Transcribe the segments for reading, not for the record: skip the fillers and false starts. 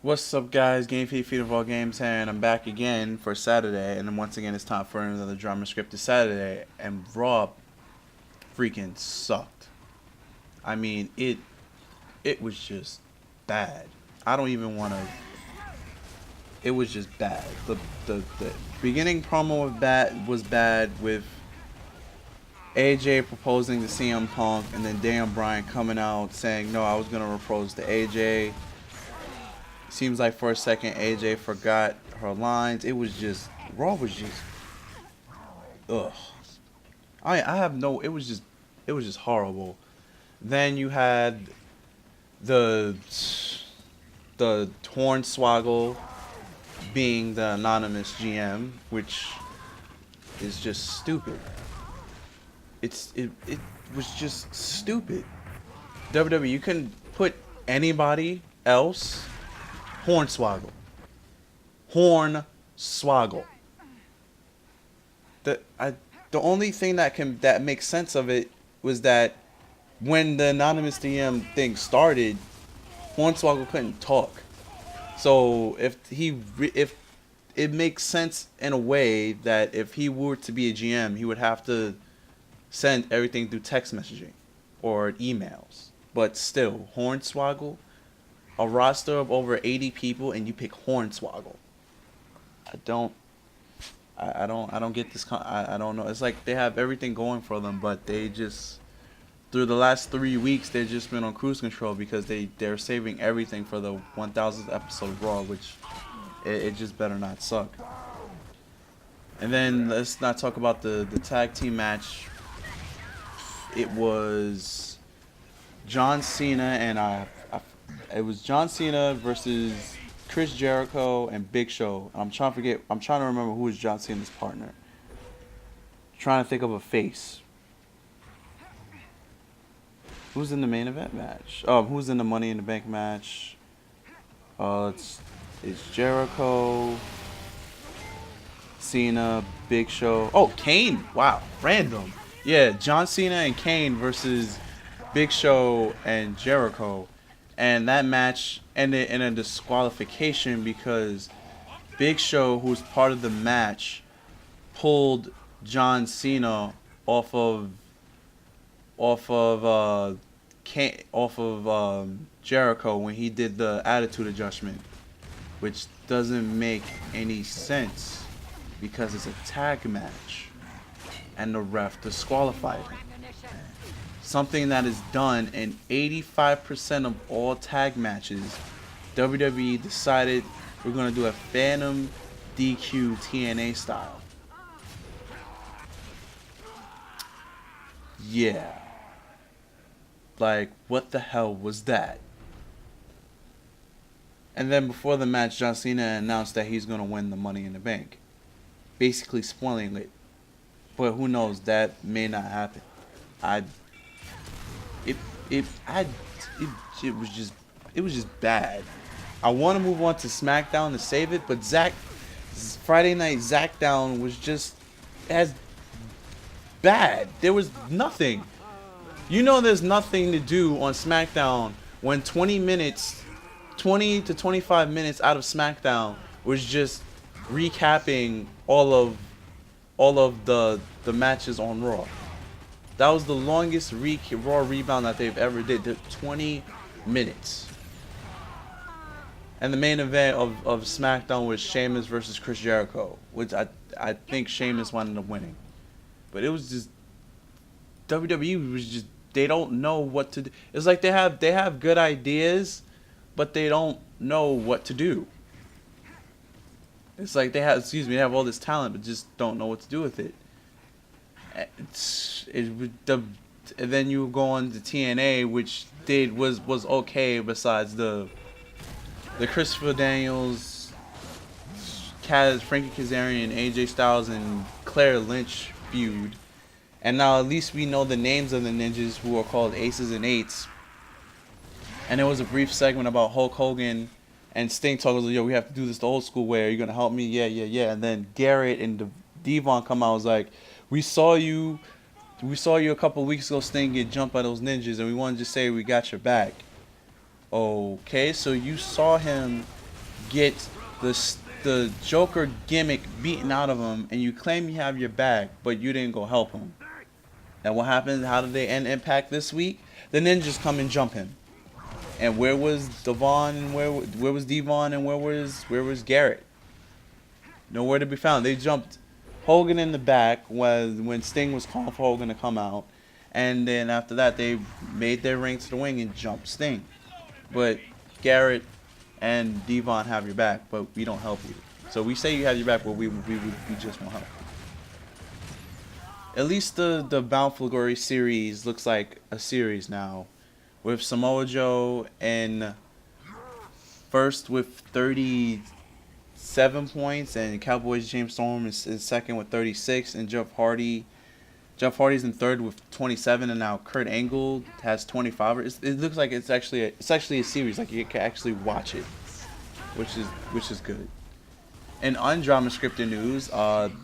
What's up, guys? Game Feed of all games here, and I'm back again for Saturday. And then once again, it's time for another drama scripted Saturday. And Raw freaking sucked. I mean, it was just bad. I don't even want to. It was just bad. The beginning promo was bad with AJ proposing to CM Punk, and then Dan Bryan coming out saying, "No, I was gonna propose to AJ." Seems like for a second AJ forgot her lines. It was just Raw was just ugh. I have no. It was just horrible. Then you had the the Hornswoggle being the anonymous GM, which is just stupid. It was just stupid. WWE, you can put anybody else. Hornswoggle. Hornswoggle. The only thing that makes sense of it was that when the anonymous DM thing started, Hornswoggle couldn't talk. So if it makes sense in a way that if he were to be a GM, he would have to send everything through text messaging or emails. But still, Hornswoggle, a roster of over 80 people, and you pick Hornswoggle. I don't get this. I don't know. It's like they have everything going for them, but they just through the last 3 weeks they've just been on cruise control because they're saving everything for the 1000th episode of Raw, which it just better not suck. And then let's not talk about the tag team match. It was John Cena and it was John Cena versus Chris Jericho and Big Show. And I'm trying to remember who was John Cena's partner. Trying to think of a face. Who's in the main event match? Who's in the Money in the Bank match? It's Jericho, Cena, Big Show. Oh, Kane. Wow, random. Yeah, John Cena and Kane versus Big Show and Jericho. And that match ended in a disqualification because Big Show, who was part of the match, pulled John Cena off of Jericho when he did the Attitude Adjustment, which doesn't make any sense because it's a tag match and the ref disqualified him. Something that is done in 85% of all tag matches. WWE decided we're going to do a Phantom DQ TNA style. Yeah. Like, what the hell was that? And then before the match, John Cena announced that he's going to win the Money in the Bank. Basically spoiling it. But who knows, that may not happen. It was just bad. I want to move on to SmackDown to save it, but Friday Night Zackdown was just as bad. There was nothing. You know, there's nothing to do on SmackDown when 20 to 25 minutes out of SmackDown was just recapping all of the matches on Raw. That was the longest Raw rebound that they've ever did. 20 minutes. And the main event of SmackDown was Sheamus versus Chris Jericho, which I think Sheamus wound up winning. But it was just WWE was just, they don't know what to do. It's like they have good ideas, but they don't know what to do. It's like they have all this talent, but just don't know what to do with it. And then you go on to TNA, which was okay besides the Christopher Daniels, Frankie Kazarian, AJ Styles, and Claire Lynch feud. And now at least we know the names of the ninjas who are called Aces and Eights. And there was a brief segment about Hulk Hogan and Sting talking like, yo, we have to do this the old school way. Are you gonna help me? Yeah. And then Garrett and Devon come out and was like, we saw you a couple of weeks ago, Sting, get jumped by those ninjas, and we wanted to say we got your back. Okay, so you saw him get the Joker gimmick beaten out of him, and you claim you have your back, but you didn't go help him. And what happened? How did they end Impact this week? The Ninjas come and jump him. And where was Devon and where was Devon and where was Garrett? Nowhere to be found. They jumped Hogan in the back when Sting was calling for Hogan to come out, and then after that they made their ring to the wing and jumped Sting. But Garrett and Devon have your back, but we don't help you. So we say you have your back, but we just won't help. At least the Bound for Glory series looks like a series now, with Samoa Joe in first with 37 points, and Cowboys James Storm is second with 36, and Jeff Hardy's in third with 27, and now Kurt Angle has 25. It looks like it's actually a series, like you can actually watch it, which is good. In undrama scripted news,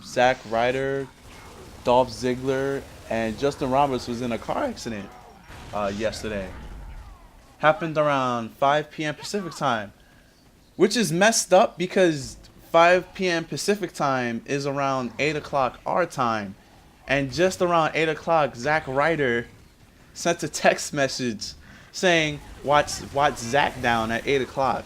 Zack Ryder, Dolph Ziggler, and Justin Roberts was in a car accident yesterday. Happened around 5 p.m. Pacific time, which is messed up because 5 p.m. Pacific time is around 8 o'clock our time. And just around 8 o'clock, Zack Ryder sent a text message saying, watch Zack down at 8 o'clock.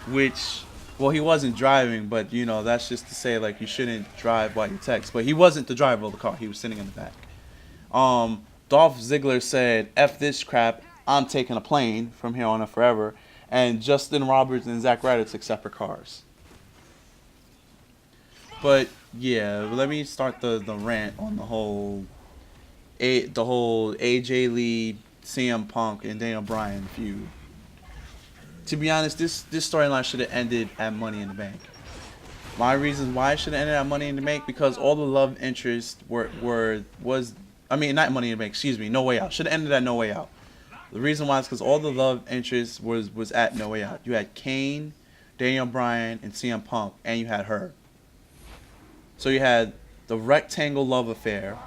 Which, well, he wasn't driving, but, you know, that's just to say, like, you shouldn't drive while you text. But he wasn't the driver of the car. He was sitting in the back. Dolph Ziggler said, F this crap, I'm taking a plane from here on and forever. And Justin Roberts and Zack Ryder took separate cars. But yeah, let me start the rant on the whole AJ Lee, CM Punk, and Daniel Bryan feud. To be honest, this storyline should have ended at Money in the Bank. My reasons why it should have ended at Money in the Bank, because all the love interests not Money in the Bank, excuse me, No Way Out. Should have ended at No Way Out. The reason why is because all the love interest was at No Way Out. You had Kane, Daniel Bryan, and CM Punk, and you had her. So you had the rectangle love affair.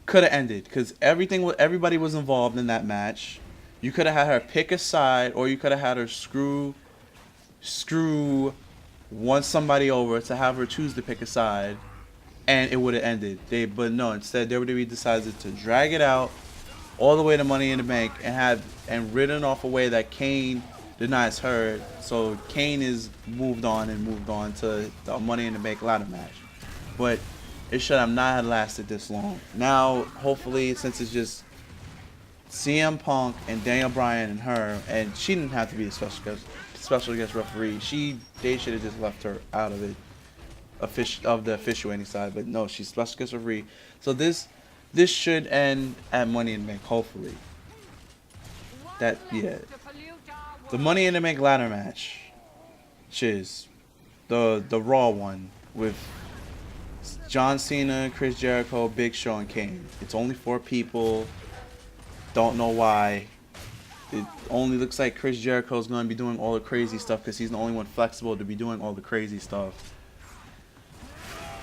Could have ended because everybody was involved in that match. You could have had her pick a side, or you could have had her screw somebody over to have her choose to pick a side, and it would have ended. But no, instead WWE decided to drag it out all the way to Money in the Bank and ridden off a way that Kane denies her. So Kane is moved on to the Money in the Bank ladder match. But it should have not lasted this long. Now, hopefully, since it's just CM Punk and Daniel Bryan and her, and she didn't have to be a special guest referee. They should have just left her out of it, of the officiating side. But no, she's special guest referee. So this should end at Money in the Bank, hopefully. The Money in the Bank ladder match, shiz, the Raw one with John Cena, Chris Jericho, Big Show, and Kane. It's only 4 people. Don't know why. It only looks like Chris Jericho is going to be doing all the crazy stuff because he's the only one flexible to be doing all the crazy stuff.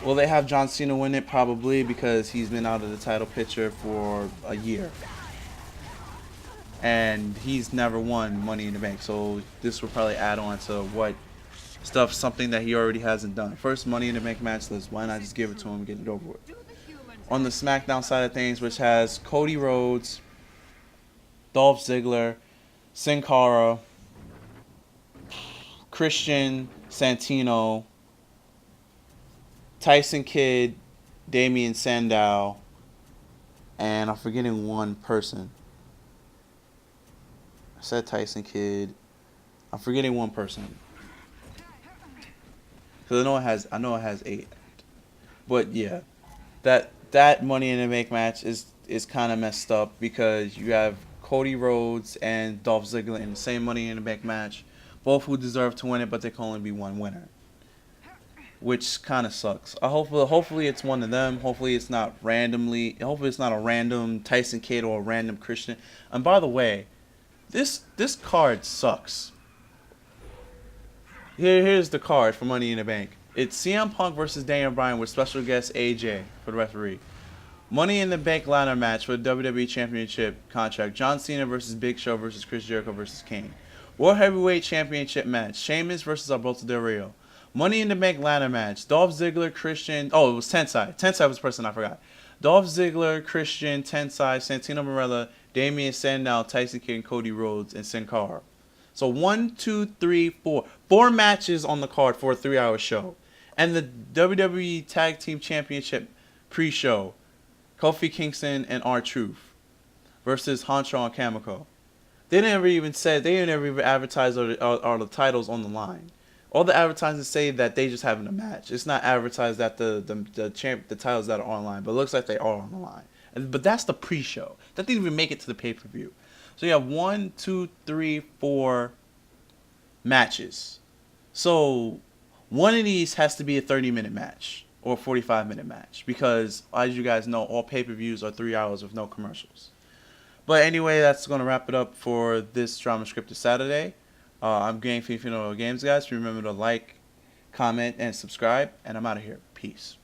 Will they have John Cena win it? Probably, because he's been out of the title picture for a year. And he's never won Money in the Bank. So this will probably add on to something that he already hasn't done. First Money in the Bank match list. Why not just give it to him and get it over with? On the SmackDown side of things, which has Cody Rhodes, Dolph Ziggler, Sin Cara, Christian Santino, Tyson Kidd, Damian Sandow, and I'm forgetting one person. I said Tyson Kidd. I'm forgetting one person. Because I know it has 8. But yeah, that Money in the Bank match is kind of messed up because you have Cody Rhodes and Dolph Ziggler in the same Money in the Bank match, both who deserve to win it, but there can only be one winner, which kind of sucks. Hopefully it's one of them. Hopefully it's not a random Tyson Kidd or a random Christian. And by the way, this card sucks. Here's the card for Money in the Bank. It's CM Punk versus Daniel Bryan with special guest AJ for the referee. Money in the Bank ladder match for the WWE Championship contract. John Cena versus Big Show versus Chris Jericho versus Kane. World Heavyweight Championship match. Sheamus versus Alberto Del Rio. Money in the Bank ladder match. Dolph Ziggler, Christian. Oh, it was Tensai. Tensai was the person I forgot. Dolph Ziggler, Christian, Tensai, Santino Marella, Damian Sandow, Tyson Kidd, and Cody Rhodes, and Sin Cara. So 1, 2, 3, 4. 4 matches on the card for a 3-hour show. And the WWE Tag Team Championship pre-show. Kofi Kingston and R-Truth versus Honcho and Kamiko. They didn't even advertise all the titles on the line. All the advertisers say that they just having a match. It's not advertised that the titles that are online, but it looks like they are on the line. But that's the pre-show. That didn't even make it to the pay-per-view. So you have 1, 2, 3, 4 matches. So one of these has to be a 30-minute match or a 45-minute match because, as you guys know, all pay-per-views are 3 hours with no commercials. But anyway, that's going to wrap it up for this Drama Scripted Saturday. I'm Gang Filipino Games, guys. Remember to like, comment, and subscribe. And I'm out of here. Peace.